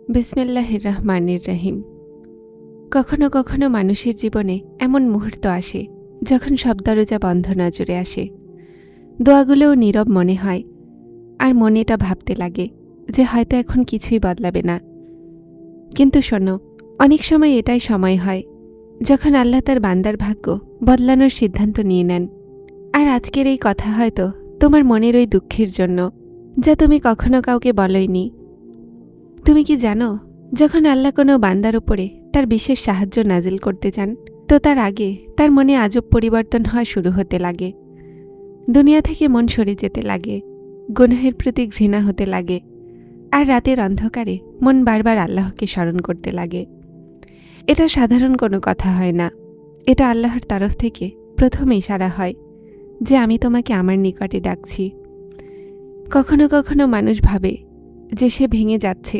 বিসমিল্লাহির রহমানির রহিম। কখনো কখনো মানুষের জীবনে এমন মুহূর্ত আসে যখন সব দরজা বন্ধ নজরে আসে, দোয়াগুলোও নীরব মনে হয়, আর মনেটা ভাবতে লাগে যে হয়তো এখন কিছুই বদলাবে না। কিন্তু শোনো, অনেক সময় এটাই সময় হয় যখন আল্লাহ তার বান্দার ভাগ্য বদলানোর সিদ্ধান্ত নিয়ে নেন। আর আজকের এই কথা হয়তো তোমার মনের ওই দুঃখের জন্য, যা তুমি কখনো কাউকে বলোইনি। তুমি কি জানো, যখন আল্লাহ কোনো বান্দার উপরে তার বিশেষ সাহায্য নাজিল করতে চান, তো তার আগে তার মনে আজব পরিবর্তন হওয়া শুরু হতে লাগে। দুনিয়া থেকে মন সরে যেতে লাগে, গুনাহের প্রতি ঘৃণা হতে লাগে, আর রাতের অন্ধকারে মন বারবার আল্লাহকে স্মরণ করতে লাগে। এটা সাধারণ কোনো কথা হয় না, এটা আল্লাহর তরফ থেকে প্রথম ইশারা হয় যে আমি তোমাকে আমার নিকটে ডাকছি। কখনো কখনো মানুষ ভাবে যে সে ভেঙে যাচ্ছে,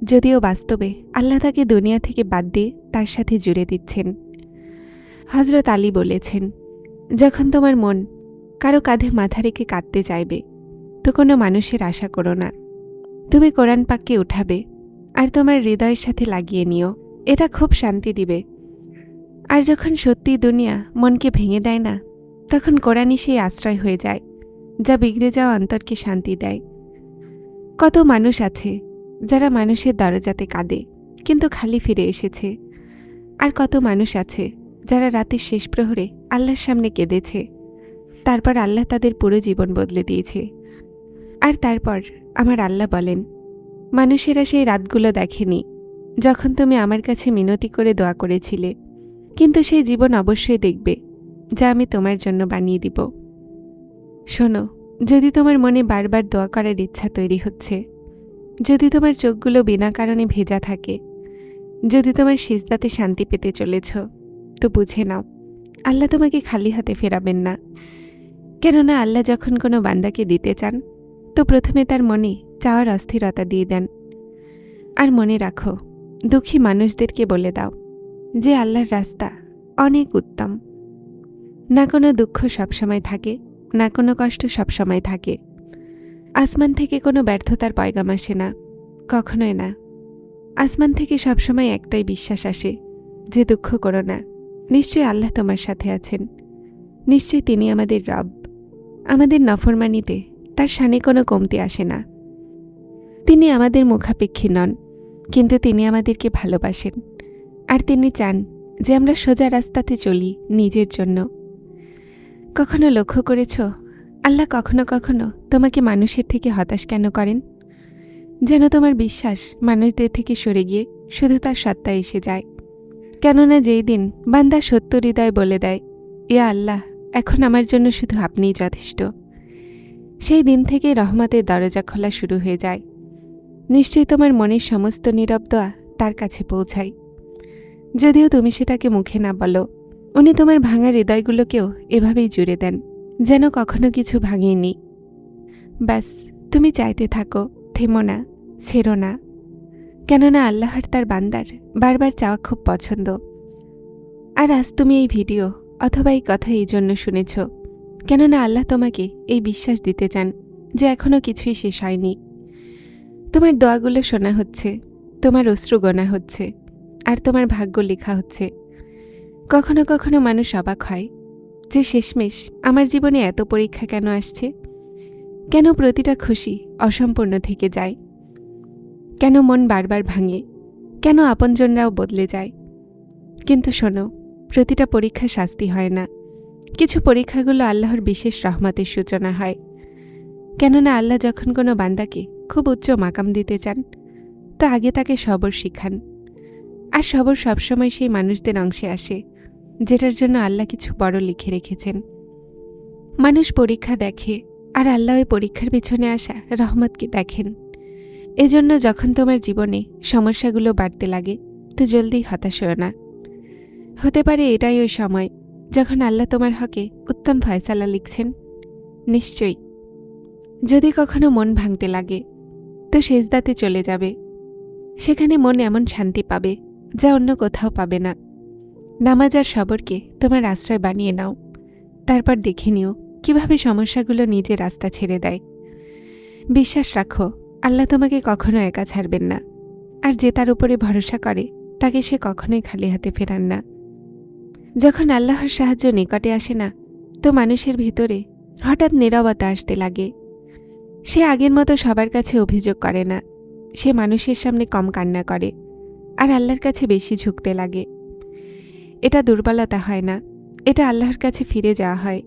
যদিও বাস্তবে আল্লাহ তাকে দুনিয়া থেকে বাদ দিয়ে তার সাথে জুড়ে দিচ্ছেন। হযরত আলী বলেছেন, যখন তোমার মন কারো কাঁধে মাথা রেখে কাঁদতে চাইবে, তো কোনো মানুষের আশা করো না। তুমি কোরআন পাককে উঠাবে আর তোমার হৃদয়ের সাথে লাগিয়ে নিও, এটা খুব শান্তি দিবে। আর যখন সত্যি দুনিয়া মনকে ভেঙে দেয় না, তখন কোরআনই সেই আশ্রয় হয়ে যায় যা বিগড়ে যাওয়া অন্তরকে শান্তি দেয়। কত মানুষ আছে যারা মানুষের দরজাতে কাঁদে কিন্তু খালি ফিরে এসেছে, আর কত মানুষ আছে যারা রাতের শেষ প্রহরে আল্লাহর সামনে কেঁদেছে, তারপর আল্লাহ তাদের পুরো জীবন বদলে দিয়েছে। আর তারপর আমার আল্লাহ বলেন, মানুষেরা সেই রাতগুলো দেখেনি যখন তুমি আমার কাছে মিনতি করে দোয়া করেছিলে, কিন্তু সেই জীবন অবশ্যই দেখবে যা আমি তোমার জন্য বানিয়ে দিব। শোনো, যদি তোমার মনে বারবার দোয়া করার ইচ্ছা তৈরি হচ্ছে, যদি তোমার চোখগুলো বিনা কারণে ভেজা থাকে, যদি তোমার সিজদাতে শান্তি পেতে চলেছ, তো বুঝে নাও আল্লাহ তোমাকে খালি হাতে ফেরাবেন না। কেননা আল্লাহ যখন কোনো বান্দাকে দিতে চান, তো প্রথমে তার মনে চাওয়ার অস্থিরতা দিয়ে দেন। আর মনে রাখো, দুঃখী মানুষদেরকে বলে দাও যে আল্লাহর রাস্তা অনেক উত্তম। না কোনো দুঃখ সবসময় থাকে, না কোনো কষ্ট সবসময় থাকে। আসমান থেকে কোনো ব্যর্থতার পয়গাম আসে না, কখনোই না। আসমান থেকে সবসময় একটাই বিশ্বাস আসে যে দুঃখ করো না, নিশ্চয়ই আল্লাহ তোমার সাথে আছেন, নিশ্চয়ই তিনি আমাদের রব। আমাদের নফরমানিতে তার শানে কোনো কমতি আসে না। তিনি আমাদের মুখাপেক্ষী নন, কিন্তু তিনি আমাদেরকে ভালোবাসেন, আর তিনি চান যে আমরা সোজা রাস্তাতে চলি নিজের জন্য। কখনো লক্ষ্য করেছ আল্লাহ কখনো কখনো তোমাকে মানুষের থেকে হতাশ কেন করেন? যেন তোমার বিশ্বাস মানুষদের থেকে সরে গিয়ে শুধু তার সত্তা এসে যায়। কেননা যেই দিন বান্দা সত্য হৃদয় বলে দেয়, ইয়া আল্লাহ, এখন আমার জন্য শুধু আপনিই যথেষ্ট, সেই দিন থেকে রহমতের দরজা খোলা শুরু হয়ে যায়। নিশ্চয়ই তোমার মনের সমস্ত নীরব দোয়া তার কাছে পৌঁছায়। যদিও তুমি সেটাকে মুখে না বলো, উনি তোমার ভাঙা হৃদয়গুলোকেও এভাবেই জুড়ে দেন যেন কখনো কিছু ভাঙেনি। ব্যাস, তুমি চাইতে থাকো, থেমো না, ছেড়ো না। কেননা আল্লাহর তার বান্দার বারবার চাওয়া খুব পছন্দ। আর আজ তুমি এই ভিডিও অথবা এই কথা এই জন্য শুনেছ কেননা আল্লাহ তোমাকে এই বিশ্বাস দিতে চান যে এখনও কিছুই শেষ হয়নি। তোমার দোয়াগুলো শোনা হচ্ছে, তোমার অশ্রু গোনা হচ্ছে, আর তোমার ভাগ্য লেখা হচ্ছে। কখনো কখনো মানুষ অবাক হয় যে শেষমেশ আমার জীবনে এত পরীক্ষা কেন আসছে, কেন প্রতিটা খুশি অসম্পূর্ণ থেকে যায়, কেন মন বারবার ভাঙে, কেন আপনজনরাও বদলে যায়। কিন্তু শোনো, প্রতিটা পরীক্ষা শাস্তি হয় না। কিছু পরীক্ষাগুলো আল্লাহর বিশেষ রহমতের সূচনা হয়। কেননা আল্লাহ যখন কোনো বান্দাকে খুব উচ্চ মাকাম দিতে চান, তো আগে তাকে সবর শিখান। আর সবর সবসময় সেই মানুষদের অংশে আসে যেটার জন্য আল্লাহ কিছু বড় লিখে রেখেছেন। মানুষ পরীক্ষা দেখে, আর আল্লাহ ওই পরীক্ষার পিছনে আসা রহমতকে দেখেন। এজন্য যখন তোমার জীবনে সমস্যাগুলো বাড়তে লাগে, তো জলদি হতাশ হও না। হতে পারে এটাই ওই সময় যখন আল্লাহ তোমার হকে উত্তম ফয়সালা লিখছেন। নিশ্চয়ই যদি কখনো মন ভাঙতে লাগে, তো সেজদাতে চলে যাবে। সেখানে মন এমন শান্তি পাবে যা অন্য কোথাও পাবে না। নামাজ আর সবরকে তোমার আশ্রয় বানিয়ে নাও, তারপর দেখে নিও কিভাবে সমস্যাগুলো নিজের রাস্তা ছেড়ে দেয়। বিশ্বাস রাখো, আল্লাহ তোমাকে কখনো একা ছাড়বেন না, আর যে তার উপরে ভরসা করে তাকে সে কখনোই খালি হাতে ফেরান না। যখন আল্লাহর সাহায্য নিকটে আসে না, তো মানুষের ভিতরে হঠাৎ নীরবতা আসতে লাগে। সে আগের মতো সবার কাছে অভিযোগ করে না, সে মানুষের সামনে কম কান্না করে আর আল্লাহর কাছে বেশি ঝুঁকতে লাগে। এটা দুর্বলতা হয় না, এটা আল্লাহর কাছে ফিরে যাওয়া হয়।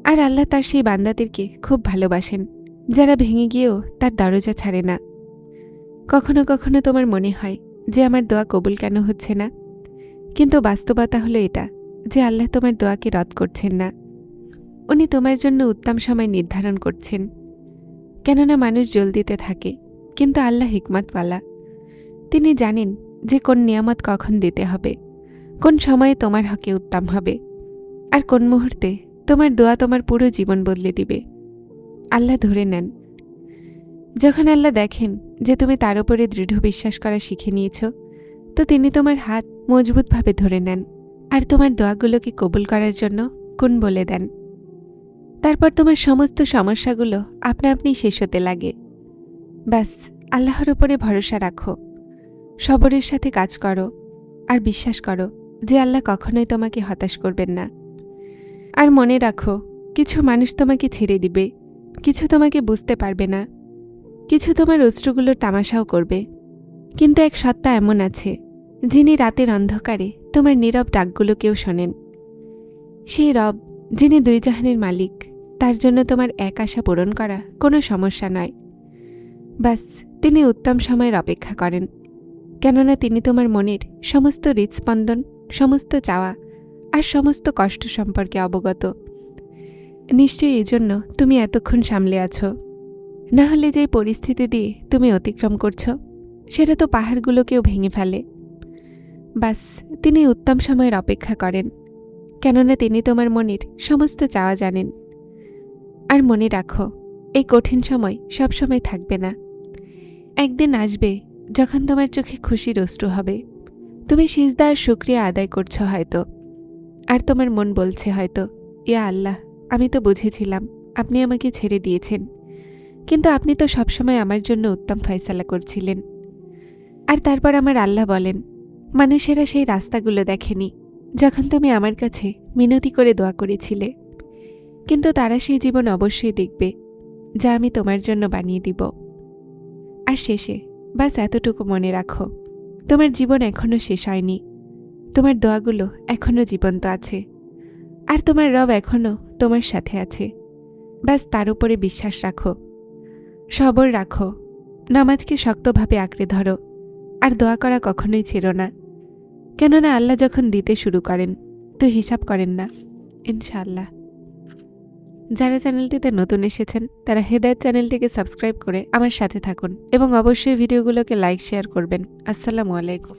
আর আল্লাহ তার সেই বান্দাদেরকে খুব ভালোবাসেন, যারা ভেঙে গিয়েও তার দরজা ছাড়ে না। কখনো কখনো তোমার মনে হয় যে আমার দোয়া কবুল কেন হচ্ছে না, কিন্তু বাস্তবতা হলো এটা যে আল্লাহ তোমার দোয়াকে রদ করছেন না। উনি তোমার জন্য উত্তম সময় নির্ধারণ করছেন। কেননা মানুষ জলদিতে থাকে, কিন্তু আল্লাহ হিকমতওয়ালা। তিনি জানেন যে কোন নিয়ামত কখন দিতে হবে, কোন সময়ে তোমার হকে উত্তম হবে, আর কোন মুহূর্তে তোমার দোয়া তোমার পুরো জীবন বদলে দিবে। আল্লাহ ধরে নেন। যখন আল্লাহ দেখেন যে তুমি তার উপরে দৃঢ় বিশ্বাস করা শিখে নিয়েছ, তো তিনি তোমার হাত মজবুতভাবে ধরে নেন আর তোমার দোয়াগুলোকে কবুল করার জন্য কোন বলে দেন। তারপর তোমার সমস্ত সমস্যাগুলো আপনা আপনি শেষ হতে লাগে। ব্যাস, আল্লাহর উপরে ভরসা রাখো, সবরের সাথে কাজ করো, আর বিশ্বাস করো যে আল্লাহ কখনোই তোমাকে হতাশ করবেন না। আর মনে রাখো, কিছু মানুষ তোমাকে ছেড়ে দিবে, কিছু তোমাকে বুঝতে পারবে না, কিছু তোমার অশ্রুগুলোর তামাশাও করবে, কিন্তু এক সত্তা এমন আছে যিনি রাতের অন্ধকারে তোমার নীরব ডাকগুলোকেও শোনেন। সেই রব যিনি দুই জাহানের মালিক, তার জন্য তোমার এক আশা পূরণ করা কোনো সমস্যা নয়। বাস, তিনি উত্তম সময়ের অপেক্ষা করেন, কেননা তিনি তোমার মনের সমস্ত হৃদস্পন্দন, সমস্ত চাওয়া আর সমস্ত কষ্ট সম্পর্কে অবগত। নিশ্চয়ই এজন্য তুমি এতক্ষণ সামলে আছো। না হলে যে পরিস্থিতি দিয়ে তুমি অতিক্রম করছো, সেটা তো পাহাড়গুলোকেও ভেঙে ফেলে। বাস, তিনি উত্তম সময়ের অপেক্ষা করেন, কেননা তিনি তোমার মনের সমস্ত চাওয়া জানেন। আর মনে রাখো, এই কঠিন সময় সব সময় থাকবে না। একদিন আসবে যখন তোমার চোখে খুশির অশ্রু হবে। তুমি সিজদা আর শুকরিয়া আদায় করছো হয়তো, আর তোমার মন বলছে হয়তো, ইয়া আল্লাহ, আমি তো বুঝেছিলাম আপনি আমাকে ছেড়ে দিয়েছেন, কিন্তু আপনি তো সবসময় আমার জন্য উত্তম ফয়সালা করছিলেন। আর তারপর আমার আল্লাহ বলেন, মানুষেরা সেই রাস্তাগুলো দেখেনি যখন তুমি আমার কাছে মিনতি করে দোয়া করেছিলে, কিন্তু তারা সেই জীবন অবশ্যই দেখবে যা আমি তোমার জন্য বানিয়ে দিব। আর শেষে বাস এতটুকু মনে রাখো, তোমার জীবন এখনও শেষ হয়নি, তোমার দোয়াগুলো এখনও জীবন্ত আছে, আর তোমার রব এখনও তোমার সাথে আছে। ব্যাস তার উপরে বিশ্বাস রাখো, সবর রাখো, নামাজকে শক্তভাবে আঁকড়ে ধরো, আর দোয়া করা কখনোই ছেড়ো না, কেননা আল্লাহ যখন দিতে শুরু করেন তো হিসাব করেন না, ইনশাআল্লাহ। যারা চ্যানেলটিতে নতুন এসেছেন তারা হেদায়েত চ্যানেলটিকে সাবস্ক্রাইব করে আমার সাথে থাকুন এবং অবশ্যই ভিডিওগুলোকে লাইক শেয়ার করবেন। আসসালামু আলাইকুম।